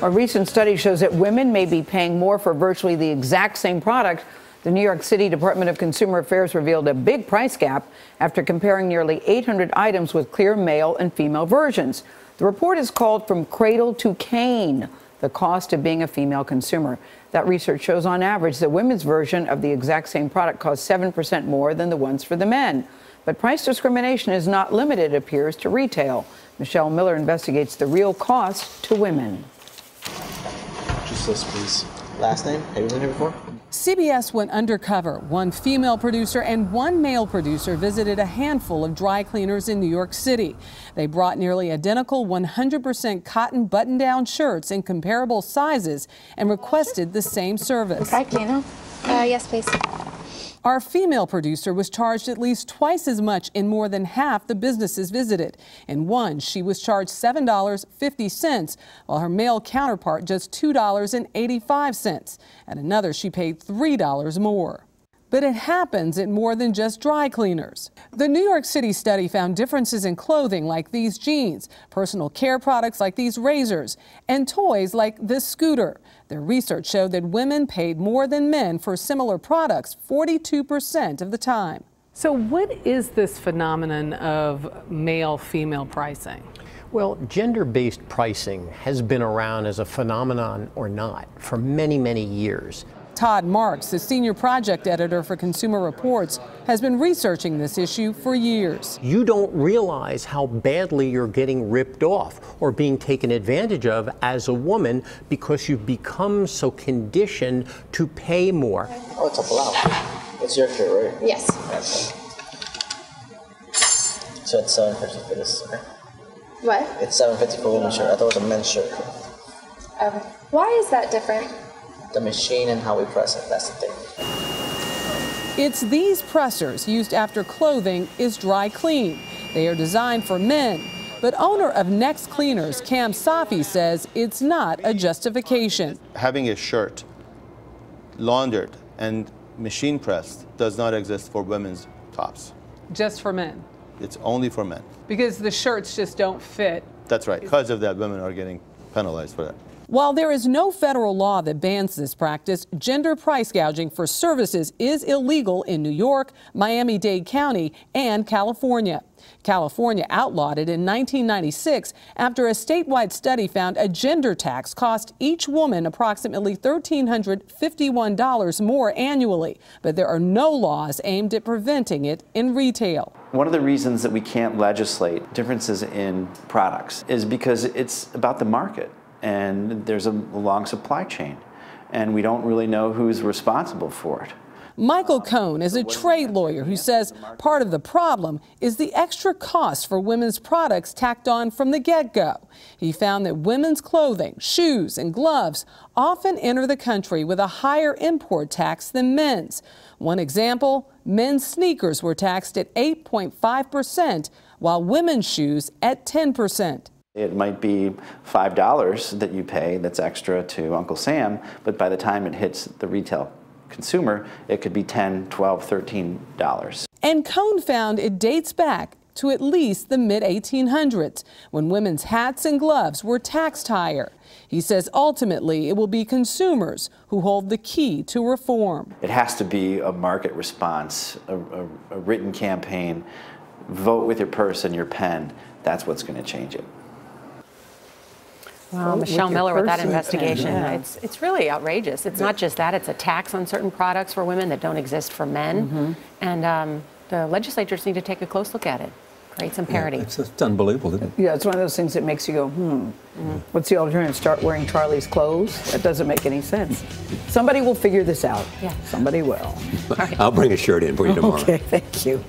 A recent study shows that women may be paying more for virtually the exact same product. The New York City Department of Consumer Affairs revealed a big price gap after comparing nearly 800 items with clear male and female versions. The report is called From Cradle to Cane: The Cost of Being a Female Consumer. That research shows on average the women's version of the exact same product costs 7% more than the ones for the men. But price discrimination is not limited, it appears, to retail. Michelle Miller investigates the real cost to women. Just this, please. Last name? Have you been here before? CBS went undercover. One female producer and one male producer visited a handful of dry cleaners in New York City. They brought nearly identical 100% cotton button-down shirts in comparable sizes and requested the same service. Dry cleaner? Yes, please. Our female producer was charged at least twice as much in more than half the businesses visited. In one, she was charged $7.50, while her male counterpart just $2.85. At another, she paid $3 more. But it happens at more than just dry cleaners. The New York City study found differences in clothing like these jeans, personal care products like these razors, and toys like this scooter. Their research showed that women paid more than men for similar products 42% of the time. So what is this phenomenon of male-female pricing? Well, gender-based pricing has been around as a phenomenon or not for many, many years. Todd Marks, the senior project editor for Consumer Reports, has been researching this issue for years. You don't realize how badly you're getting ripped off or being taken advantage of as a woman because you've become so conditioned to pay more. Oh, it's a blouse. It's your shirt, right? Yes. So it's $7.50 for this, okay? What? It's $7.50 for a women's shirt. I thought it was a men's shirt. Okay. Why is that different? The machine and how we press it, that's the thing. It's these pressers used after clothing is dry clean. They are designed for men. But owner of Next Cleaners, Cam Safi, says it's not a justification. Having a shirt laundered and machine pressed does not exist for women's tops. Just for men? It's only for men. Because the shirts just don't fit. That's right. Because of that, women are getting penalized for that. While there is no federal law that bans this practice, gender price gouging for services is illegal in New York, Miami-Dade County, and California. California outlawed it in 1996 after a statewide study found a gender tax cost each woman approximately $1,351 more annually. But there are no laws aimed at preventing it in retail. One of the reasons that we can't legislate differences in products is because it's about the market. And there's a long supply chain, and we don't really know who's responsible for it. Michael Cohn is a trade lawyer who says part of the problem is the extra cost for women's products tacked on from the get-go. He found that women's clothing, shoes, and gloves often enter the country with a higher import tax than men's. One example, men's sneakers were taxed at 8.5%, while women's shoes at 10%. It might be $5 that you pay that's extra to Uncle Sam, but by the time it hits the retail consumer, it could be $10, $12, $13. And Cohn found it dates back to at least the mid-1800s, when women's hats and gloves were taxed higher. He says ultimately it will be consumers who hold the key to reform. It has to be a market response, a written campaign. Vote with your purse and your pen. That's what's going to change it. Wow, Michelle Miller with that investigation. Yeah. It's really outrageous. It's not just that, it's a tax on certain products for women that don't exist for men. And the legislatures need to take a close look at it, create some parity. Yeah, it's unbelievable, isn't it? Yeah, it's one of those things that makes you go, what's the alternative? Start wearing Charlie's clothes? That doesn't make any sense. Somebody will figure this out. Yeah. Somebody will. I'll bring a shirt in for you tomorrow. Okay, thank you.